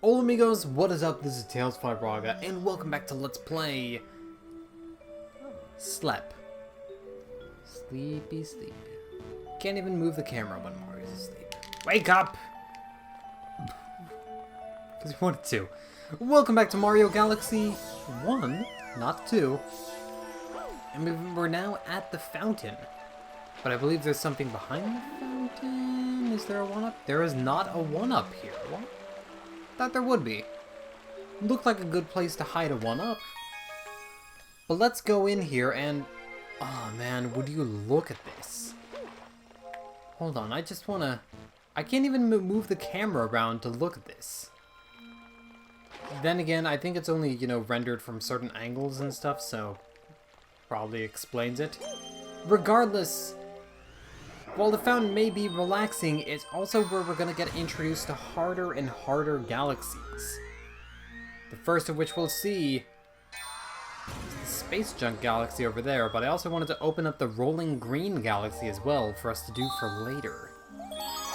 Hola amigos, what is up? This is Tails5Raga, and welcome back to Let's Play Slep. Sleepy, sleepy. Can't even move the camera when Mario's asleep. Wake up! Because he wanted to. Welcome back to Mario Galaxy 1, not 2. And we're now at the fountain. But I believe there's something behind the fountain. Is there a 1-up? There is not a 1-up here. What? Thought there would be. Looked like a good place to hide a 1-up. But let's go in here and... Oh man, would you look at this? Hold on, I just wanna... I can't even move the camera around to look at this. Then again, I think it's only, you know, rendered from certain angles and stuff, so... Probably explains it. Regardless... While the fountain may be relaxing, it's also where we're going to get introduced to harder and harder galaxies. The first of which we'll see is the Space Junk Galaxy over there, but I also wanted to open up the Rolling Green Galaxy as well for us to do for later.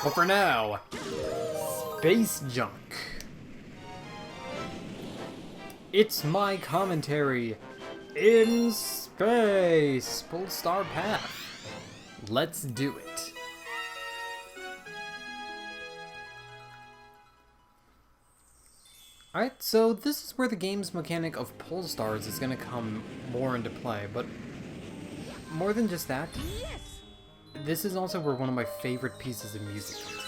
But for now, Space Junk. It's my commentary in space. Polestar Path. Let's do it. Alright, so this is where the game's mechanic of Polestars is going to come more into play, but more than just that, this is also where one of my favorite pieces of music comes in.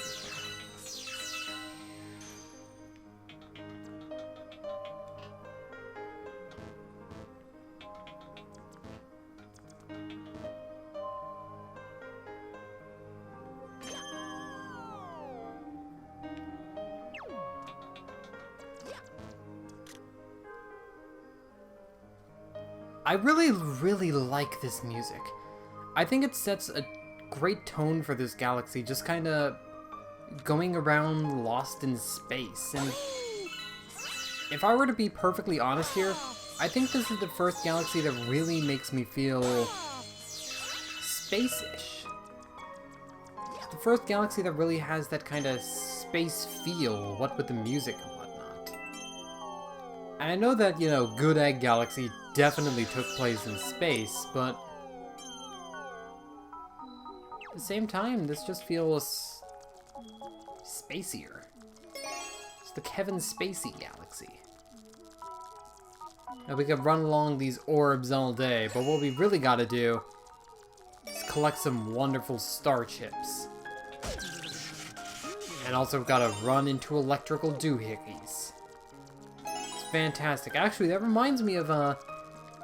I really like this music. I think it sets a great tone for this galaxy, just kind of going around lost in space. And if I were to be perfectly honest here, I think this is the first galaxy that really makes me feel space-ish. It's the first galaxy that really has that kind of space feel, what with the music and whatnot. And I know that, you know, Good Egg Galaxy definitely took place in space, but at the same time, this just feels spacier. It's the Kevin Spacey Galaxy. Now we could run along these orbs all day, but what we really gotta do is collect some wonderful star chips. And also gotta run into electrical doohickeys. It's fantastic. Actually, that reminds me of,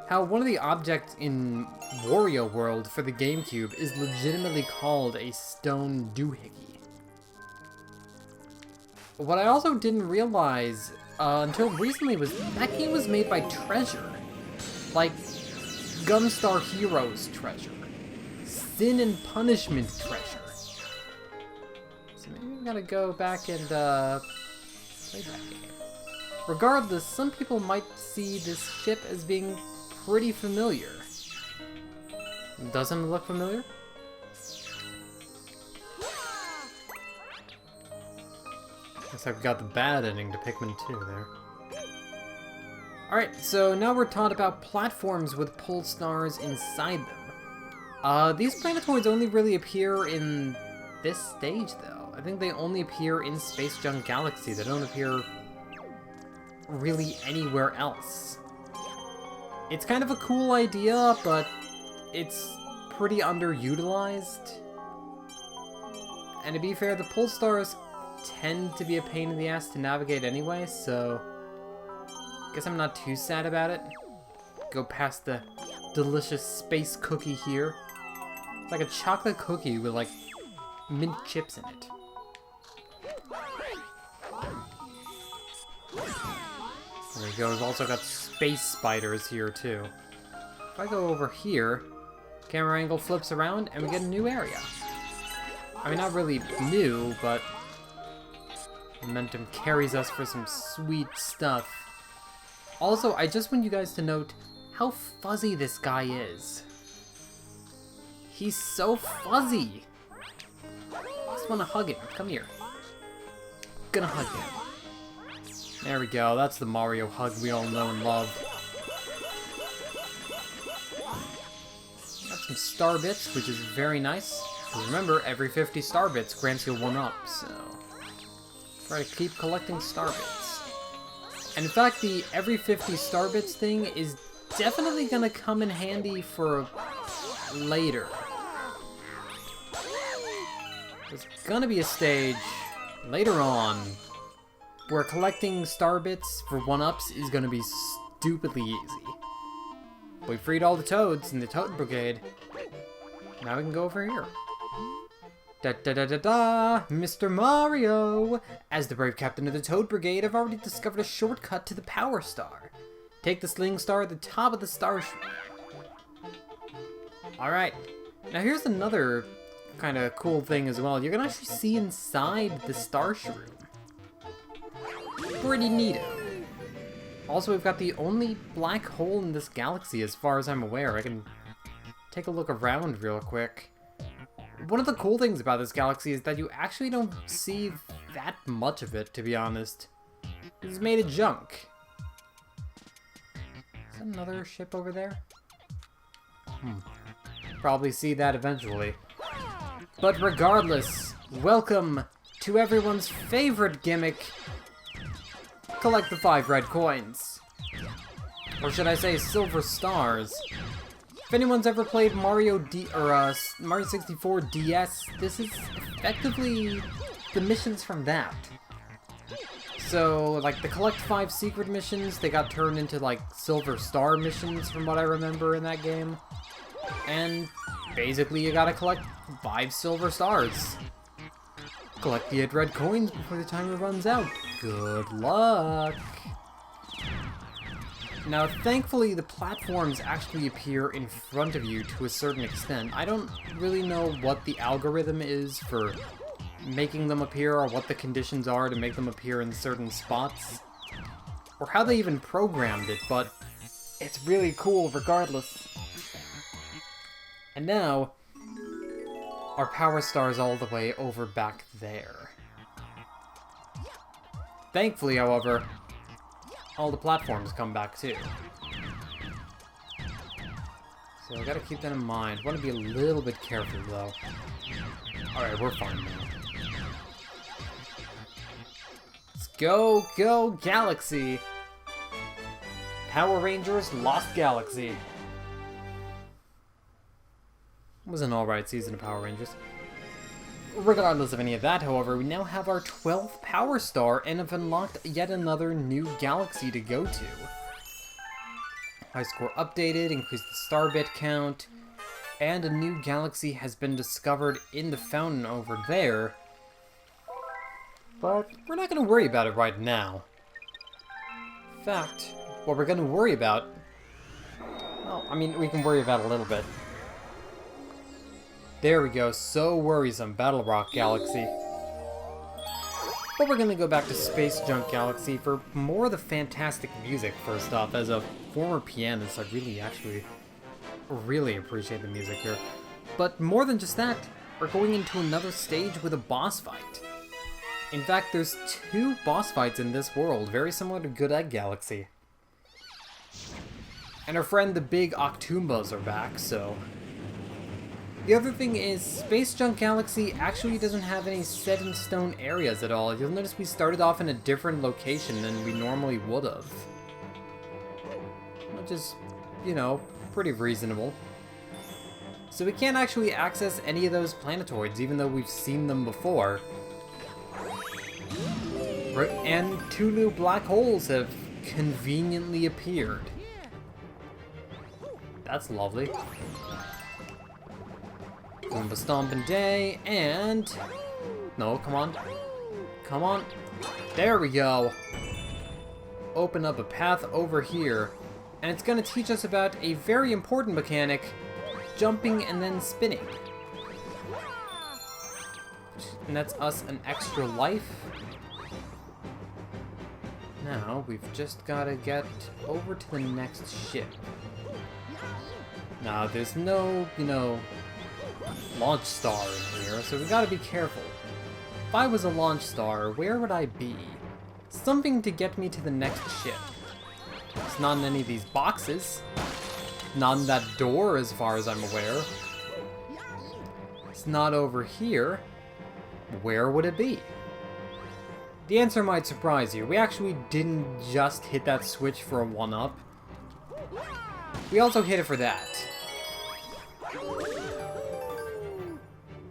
how one of the objects in Wario World for the GameCube is legitimately called a stone doohickey. What I also didn't realize until recently was that game was made by Treasure. Like Gunstar Heroes Treasure. Sin and Punishment Treasure. So maybe we gotta go back and play that game. Regardless, some people might see this ship as being pretty familiar. Doesn't it look familiar? Looks like we got the bad ending to Pikmin 2 there. Alright, so now we're taught about platforms with Polestars inside them. These planetoids only really appear in this stage, though. I think they only appear in Space Junk Galaxy. They don't appear really anywhere else. It's kind of a cool idea, but it's pretty underutilized. And to be fair, the Polestars tend to be a pain in the ass to navigate anyway, so I guess I'm not too sad about it. Go past the delicious space cookie here. It's like a chocolate cookie with like mint chips in it. There we go, we've also got space spiders here too. If I go over here, camera angle flips around and we get a new area. I mean, not really new, but momentum carries us for some sweet stuff. Also, I just want you guys to note how fuzzy this guy is. He's so fuzzy. I just want to hug him. Come here. Gonna hug him. There we go, that's the Mario hug we all know and love. Got some star bits, which is very nice. Remember, every 50 star bits grants you 1-up, so try to keep collecting star bits. And in fact, the every 50 star bits thing is definitely gonna come in handy for later. There's gonna be a stage later on where collecting star bits for 1-ups is gonna be stupidly easy. We freed all the Toads in the Toad Brigade. Now we can go over here. Da-da-da-da-da! Mr. Mario! As the brave captain of the Toad Brigade, I've already discovered a shortcut to the Power Star. Take the Sling Star at the top of the star... Alright. Now here's another kind of cool thing as well. You can actually see inside the Star Shroom. Pretty neato. Also, we've got the only black hole in this galaxy as far as I'm aware. I can take a look around real quick. One of the cool things about this galaxy is that you actually don't see that much of it, to be honest. It's made of junk. Is that another ship over there? Probably see that eventually. But regardless, welcome to everyone's favorite gimmick. Collect the 5 red coins. Or should I say silver stars. If anyone's ever played Mario 64 DS, this is effectively the missions from that. So, like, the collect 5 secret missions, they got turned into, like, silver star missions from what I remember in that game. And basically you gotta collect 5 silver stars. Collect the 8 red coins before the timer runs out. Good luck! Now, thankfully, the platforms actually appear in front of you to a certain extent. I don't really know what the algorithm is for making them appear, or what the conditions are to make them appear in certain spots, or how they even programmed it, but it's really cool regardless. And now, our Power Star's all the way over back there. Thankfully, however, all the platforms come back too. So I gotta keep that in mind. Want to be a little bit careful though. Alright, we're fine now. Let's go, go Galaxy! Power Rangers Lost Galaxy. It was an alright season of Power Rangers. Regardless of any of that, however, we now have our 12th Power Star and have unlocked yet another new galaxy to go to. High score updated, increased the star bit count, and a new galaxy has been discovered in the fountain over there. But we're not going to worry about it right now. In fact, what we're going to worry about... Well, I mean, we can worry about it a little bit. There we go, so worrisome, Battle Rock Galaxy. But we're gonna go back to Space Junk Galaxy for more of the fantastic music first off. As a former pianist, I really appreciate the music here. But more than just that, we're going into another stage with a boss fight. In fact, there's 2 boss fights in this world, very similar to Good Egg Galaxy. And our friend the big Octoombas are back, so... The other thing is, Space Junk Galaxy actually doesn't have any set-in-stone areas at all. You'll notice we started off in a different location than we normally would have. Which is, you know, pretty reasonable. So we can't actually access any of those planetoids, even though we've seen them before. And 2 new black holes have conveniently appeared. That's lovely. Goomba Stompin' Day, and... No, come on. Come on. There we go. Open up a path over here. And it's going to teach us about a very important mechanic, jumping and then spinning. And that's us an extra life. Now, we've just got to get over to the next ship. Now, there's no, you know... launch star in here, so we gotta be careful. If I was a launch star, where would I be? Something to get me to the next ship. It's not in any of these boxes. Not in that door, as far as I'm aware. It's not over here. Where would it be? The answer might surprise you. We actually didn't just hit that switch for a 1-up. We also hit it for that.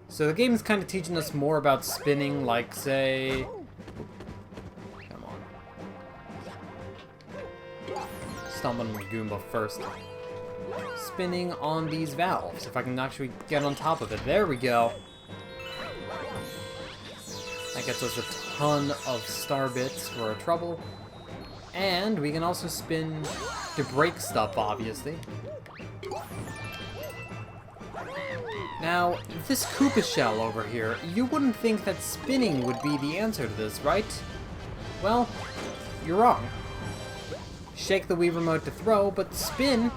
So the game is kind of teaching us more about spinning, like, say... Come on. Stomp on the Goomba first. Spinning on these valves. If I can actually get on top of it. There we go. That gets us a ton of star bits for our trouble. And we can also spin to break stuff, obviously. Now, this Koopa shell over here, you wouldn't think that spinning would be the answer to this, right? Well, you're wrong. Shake the Wii Remote to throw, but spin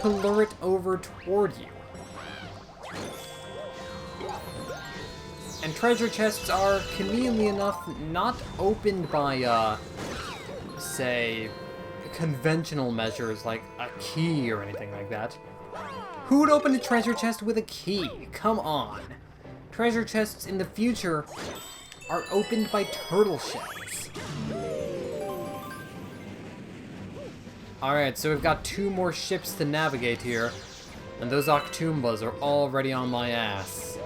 to lure it over toward you. And treasure chests are, conveniently enough, not opened by, say, conventional measures like a key or anything like that. Who would open a treasure chest with a key? Come on. Treasure chests in the future are opened by turtle shells. Alright, so we've got 2 more ships to navigate here, and those Octoombas are already on my ass.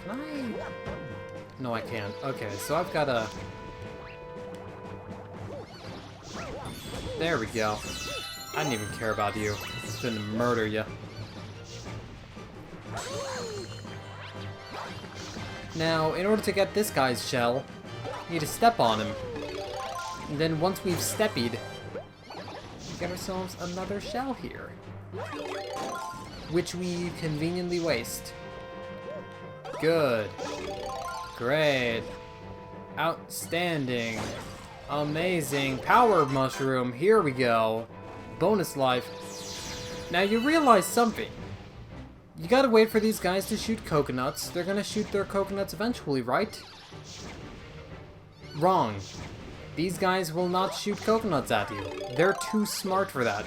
Can I? No, I can't. Okay, so I've got a... There we go. I didn't even care about you. Just gonna murder you. Now, in order to get this guy's shell, we need to step on him. And then once we've steppied, we get ourselves another shell here. Which we conveniently waste. Good. Great. Outstanding. Amazing. Power mushroom. Here we go. Bonus life. Now you realize something. You gotta wait for these guys to shoot coconuts. They're gonna shoot their coconuts eventually, right? Wrong. These guys will not shoot coconuts at you. They're too smart for that.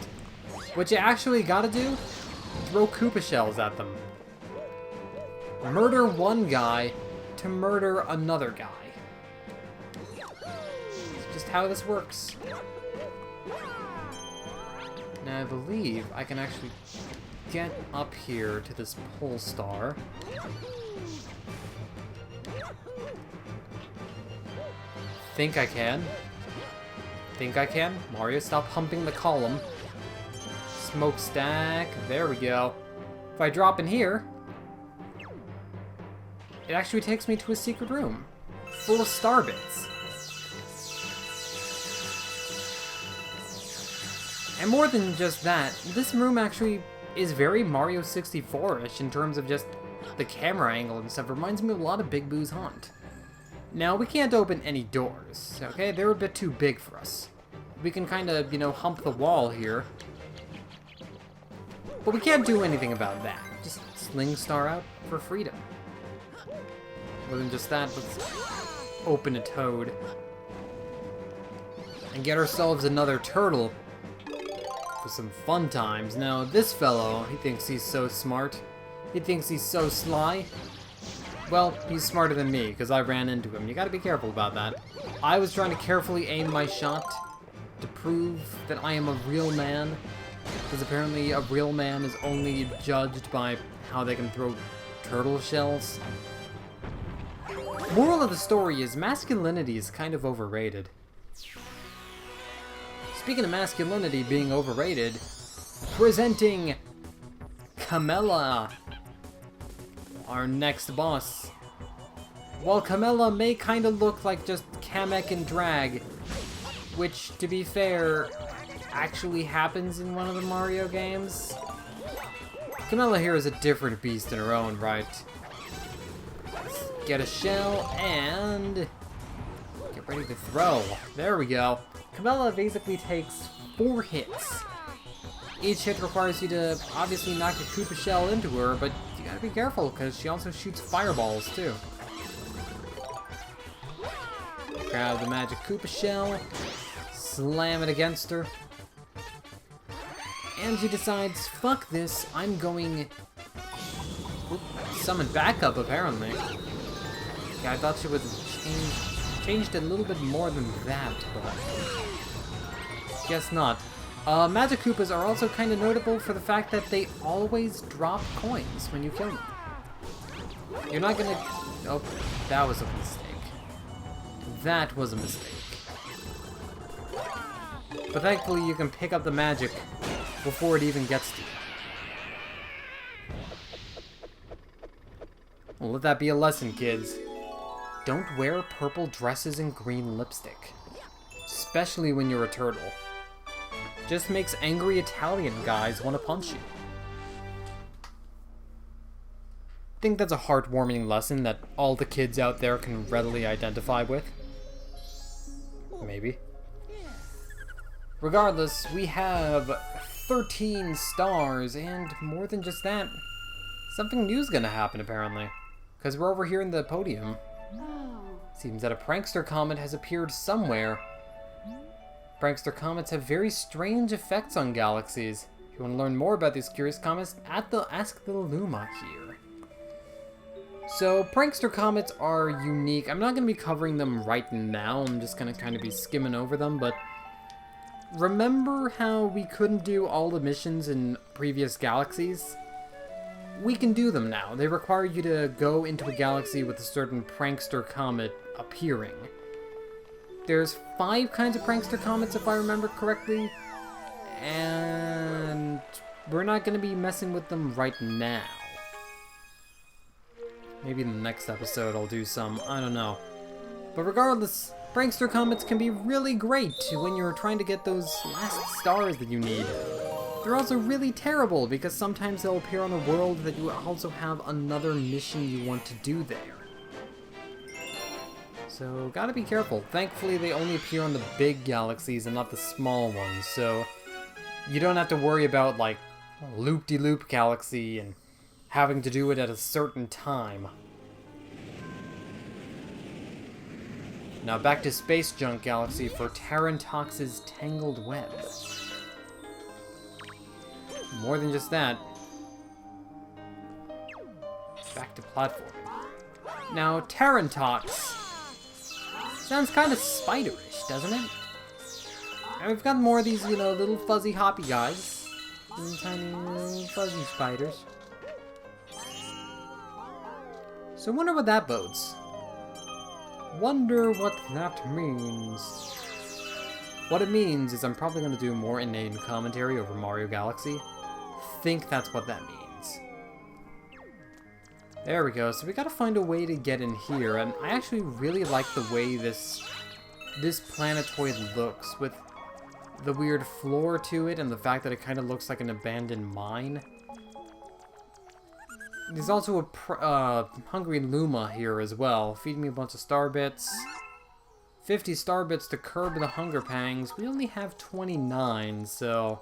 What you actually gotta do? Throw Koopa shells at them. Murder one guy to murder another guy. It's just how this works. Now I believe I can actually get up here to this pole star. Think I can. Think I can. Mario, stop humping the column. Smokestack. There we go. If I drop in here, it actually takes me to a secret room full of star bits. And more than just that, this room actually is very Mario 64-ish in terms of just the camera angle and stuff. It reminds me of a lot of Big Boo's Haunt. Now, we can't open any doors, okay? They're a bit too big for us. We can kind of, you know, hump the wall here. But we can't do anything about that. Just sling star out for freedom. More than just that, let's open a toad. And get ourselves another turtle for some fun times. Now, this fellow, he thinks he's so smart. He thinks he's so sly. Well, he's smarter than me, because I ran into him. You gotta be careful about that. I was trying to carefully aim my shot to prove that I am a real man, because apparently a real man is only judged by how they can throw turtle shells. Moral of the story is masculinity is kind of overrated. Speaking of masculinity being overrated, presenting Camella, our next boss. While Camella may kind of look like just Kamek and Drag, which, to be fair, actually happens in one of the Mario games, Camella here is a different beast in her own right. Let's get a shell and get ready to throw. There we go. Camella basically takes 4 hits. Each hit requires you to obviously knock a Koopa shell into her, but you gotta be careful because she also shoots fireballs too. Grab the magic Koopa shell, slam it against her. And she decides, fuck this, I'm going... Oop, summon backup, apparently. Yeah, I thought she would changed a little bit more than that, but... guess not. Magic Koopas are also kind of notable for the fact that they always drop coins when you kill them. You're not gonna... Oh, that was a mistake. That was a mistake. But thankfully you can pick up the magic before it even gets to you. Well, let that be a lesson, kids. Don't wear purple dresses and green lipstick. Especially when you're a turtle. Just makes angry Italian guys want to punch you. I think that's a heartwarming lesson that all the kids out there can readily identify with. Maybe. Regardless, we have 13 stars, and more than just that, something new's gonna happen apparently. Because we're over here in the podium. Seems that a prankster comet has appeared somewhere. Prankster comets have very strange effects on galaxies. If you want to learn more about these curious comets, ask the Luma here. So, prankster comets are unique. I'm not going to be covering them right now. I'm just going to kind of be skimming over them, but remember how we couldn't do all the missions in previous galaxies? We can do them now. They require you to go into a galaxy with a certain prankster comet appearing. There's 5 kinds of prankster comets, if I remember correctly, and we're not going to be messing with them right now. Maybe in the next episode I'll do some, I don't know. But regardless, prankster comets can be really great when you're trying to get those last stars that you need. They're also really terrible because sometimes they'll appear on a world that you also have another mission you want to do there. So, gotta be careful. Thankfully, they only appear on the big galaxies and not the small ones, so you don't have to worry about, like, loop-de-loop galaxy and having to do it at a certain time. Now back to Space Junk Galaxy for Tarantox's Tangled Web. More than just that, back to platforming. Now, Tarantox sounds kind of spiderish, doesn't it? And we've got more of these, you know, little fuzzy hoppy guys. Little tiny little fuzzy spiders. So I wonder what that bodes. Wonder what that means. What it means is I'm probably going to do more inane commentary over Mario Galaxy. Think that's what that means. There we go, so we gotta find a way to get in here, and I actually really like the way this planetoid looks, with the weird floor to it and the fact that it kind of looks like an abandoned mine. There's also a hungry Luma here as well, feeding me a bunch of star bits. 50 star bits to curb the hunger pangs. We only have 29, so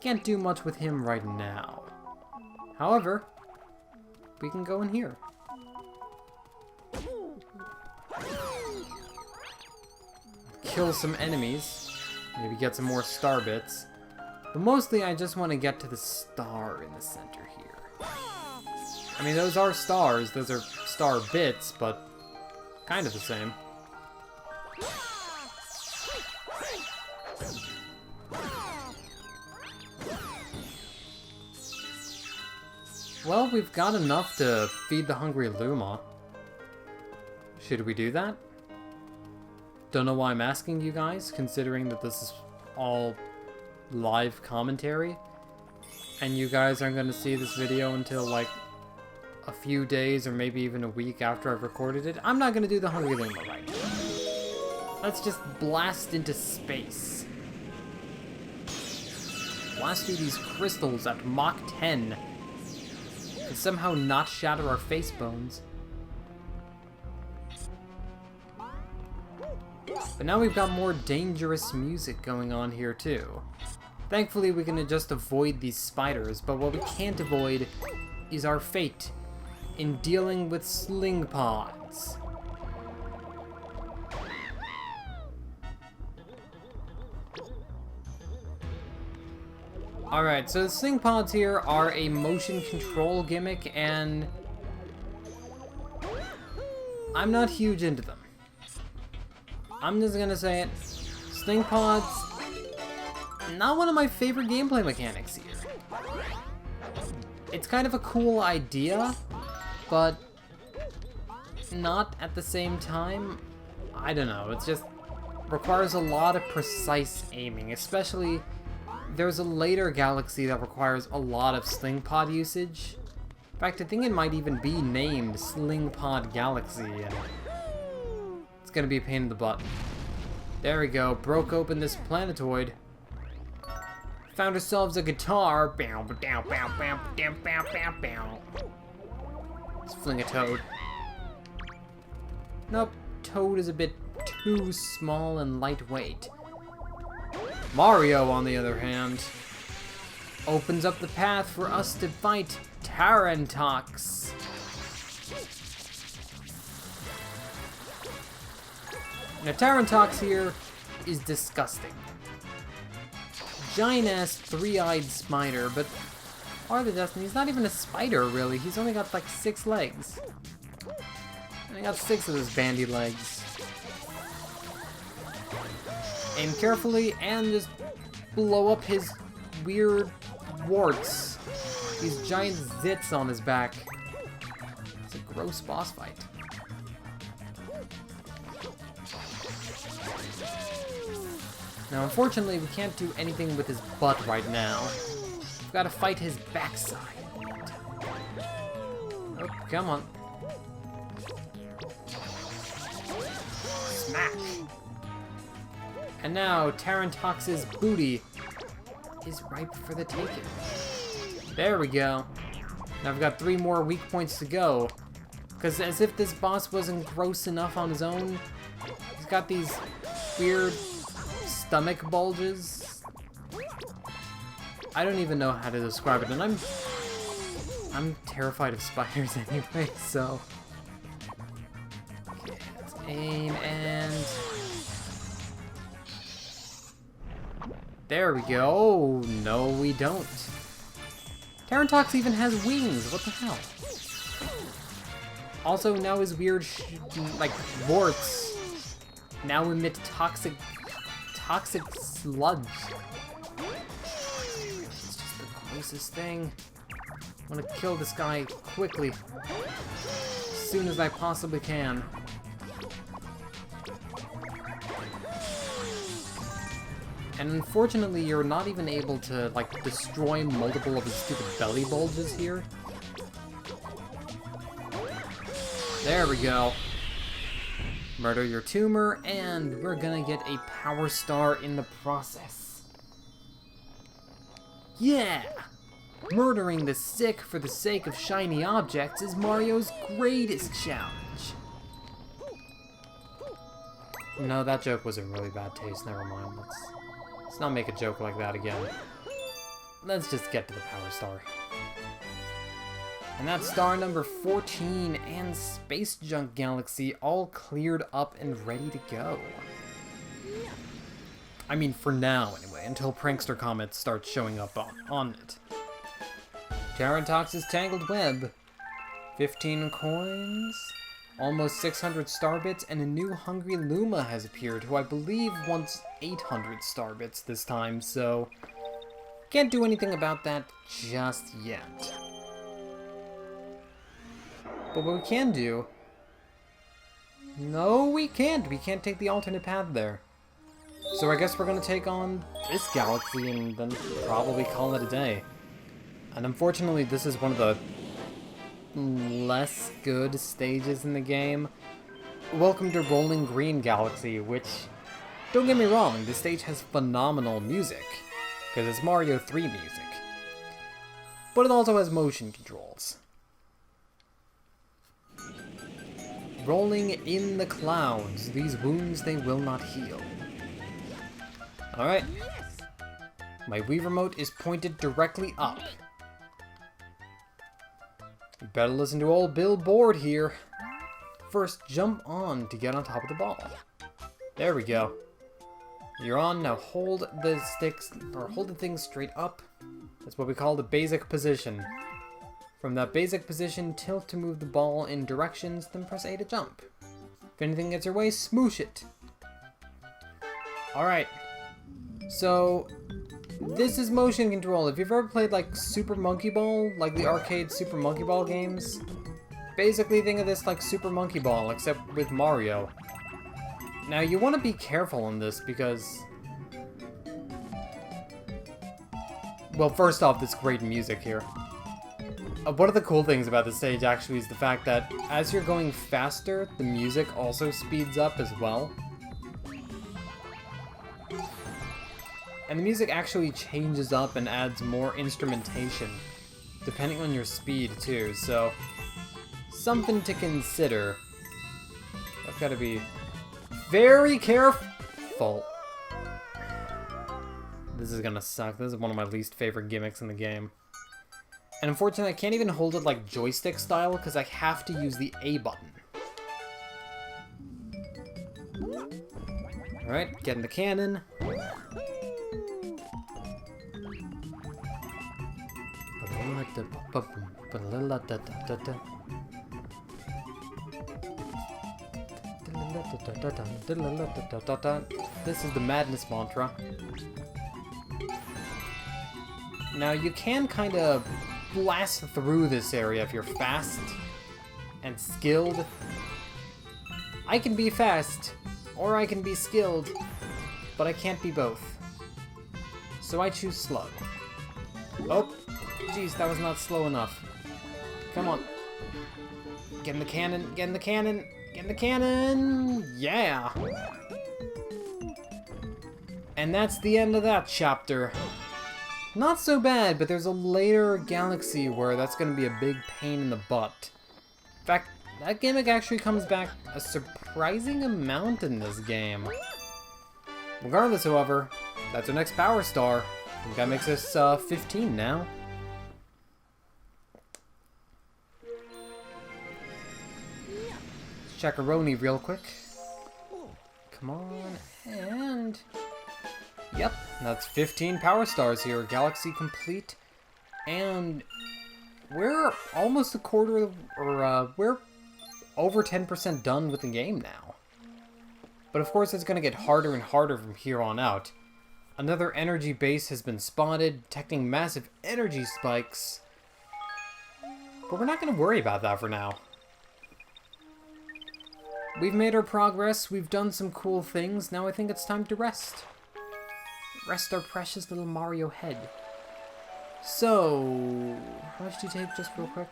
can't do much with him right now. However, we can go in here. Kill some enemies. Maybe get some more star bits. But mostly I just want to get to the star in the center here. I mean, those are stars. Those are star bits, but kind of the same. Well, we've got enough to feed the hungry Luma. Should we do that? Don't know why I'm asking you guys, considering that this is all live commentary. And you guys aren't going to see this video until, like, a few days or maybe even a week after I've recorded it. I'm not going to do the hungry Luma right now. Let's just blast into space. Blast through these crystals at Mach 10. And somehow not shatter our face bones. But now we've got more dangerous music going on here too. Thankfully we can just avoid these spiders, but what we can't avoid is our fate in dealing with sling pods. Alright, so the Sling Pods here are a motion control gimmick, and I'm not huge into them. I'm just gonna say it. Sling Pods, not one of my favorite gameplay mechanics here. It's kind of a cool idea, but not at the same time. I don't know, it just requires a lot of precise aiming, especially there's a later Galaxy that requires a lot of Sling Pod usage. In fact, I think it might even be named Sling Pod Galaxy, and it's gonna be a pain in the butt. There we go, broke open this planetoid. Found ourselves a guitar. Let's fling a Toad. Nope, Toad is a bit too small and lightweight. Mario, on the other hand, opens up the path for us to fight Tarantox. Now, Tarantox here is disgusting. Giant-ass three-eyed spider, but farther Destiny, he's not even a spider, really. He's only got like 6 legs. And I got 6 of those bandy legs. Aim carefully and just blow up his weird warts. These giant zits on his back. It's a gross boss fight. Now, unfortunately, we can't do anything with his butt right now. We've got to fight his backside. Oh, come on. Smack. And now, Tarantox's booty is ripe for the taking. There we go. Now I've got 3 more weak points to go. Because as if this boss wasn't gross enough on his own, he's got these weird stomach bulges. I don't even know how to describe it, and I'm terrified of spiders anyway, so... Okay, let's aim and... There we go. Oh, no we don't. Tarantox even has wings, what the hell? Also, now his weird, like, warts now emit toxic sludge. It's just the grossest thing. I want to kill this guy quickly, as soon as I possibly can. And unfortunately, you're not even able to, like, destroy multiple of his stupid belly bulges here. There we go. Murder your tumor, and we're gonna get a power star in the process. Yeah! Murdering the sick for the sake of shiny objects is Mario's greatest challenge. No, that joke was in really bad taste, never mind. Let's not make a joke like that again. Let's just get to the power star. And that's star number 14 and Space Junk Galaxy all cleared up and ready to go. I mean, for now anyway, until Prankster Comet starts showing up on it. Tarantox's Tangled Web. 15 coins, almost 600 star bits, and a new Hungry Luma has appeared, who I believe wants 800 star bits this time, so can't do anything about that just yet. But what we can do... No, we can't. We can't take the alternate path there. So I guess we're going to take on this galaxy and then probably call it a day. And unfortunately, this is one of the less good stages in the game. Welcome to Rolling Green Galaxy, which, don't get me wrong, this stage has phenomenal music, because it's Mario 3 music. But it also has motion controls. Rolling in the clouds, these wounds they will not heal. Alright. My Wii Remote is pointed directly up. You better listen to old Bill Board here. First, jump on to get on top of the ball. There we go. You're on, now hold the sticks, or hold the thing straight up. That's what we call the basic position. From that basic position, tilt to move the ball in directions, then press A to jump. If anything gets your way, smoosh it. Alright. So, this is motion control. If you've ever played like Super Monkey Ball, like the arcade Super Monkey Ball games, basically think of this like Super Monkey Ball, except with Mario. Now, you want to be careful on this because... Well, first off, there's great music here. One of the cool things about this stage, actually, is the fact that as you're going faster, the music also speeds up as well. And the music actually changes up and adds more instrumentation, depending on your speed, too, so... Something to consider. I've got to be... very careful. This is gonna suck. This is one of my least favorite gimmicks in the game. And unfortunately, I can't even hold it like joystick style because I have to use the A button. Alright, get in the cannon. This is the madness mantra. Now you can kind of blast through this area if you're fast and skilled. I can be fast, or I can be skilled, but I can't be both. So I choose slow. Oh, jeez, that was not slow enough. Come on. Get in the cannon, get in the cannon. Get in the cannon! Yeah! And that's the end of that chapter. Not so bad, but there's a later galaxy where that's going to be a big pain in the butt. In fact, that gimmick actually comes back a surprising amount in this game. Regardless, however, that's our next Power Star. I think that makes us 15 now. Chacaroni real quick. Come on, and... Yep, that's 15 Power Stars here, Galaxy complete. And we're almost a quarter, or we're over 10% done with the game now. But of course it's going to get harder and harder from here on out. Another energy base has been spotted, detecting massive energy spikes. But we're not going to worry about that for now. We've made our progress, we've done some cool things, now I think it's time to rest. Rest our precious little Mario head. So, how much do you take just real quick?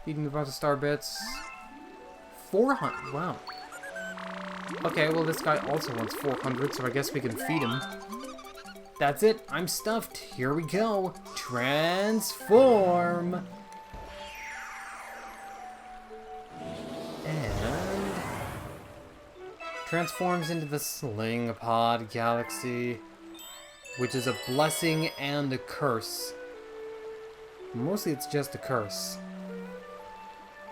Feeding a bunch of star bits. 400, wow. Okay, well this guy also wants 400, so I guess we can feed him. That's it, I'm stuffed, here we go. Transform! Transforms into the Sling Pod Galaxy, which is a blessing and a curse. Mostly it's just a curse.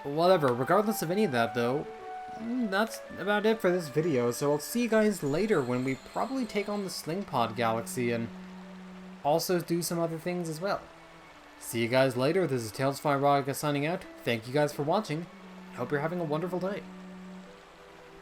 Whatever, regardless of any of that though, that's about it for this video, so I'll see you guys later when we probably take on the Sling Pod Galaxy and also do some other things as well. See you guys later, this is Tails Fire Raga signing out. Thank you guys for watching. I hope you're having a wonderful day.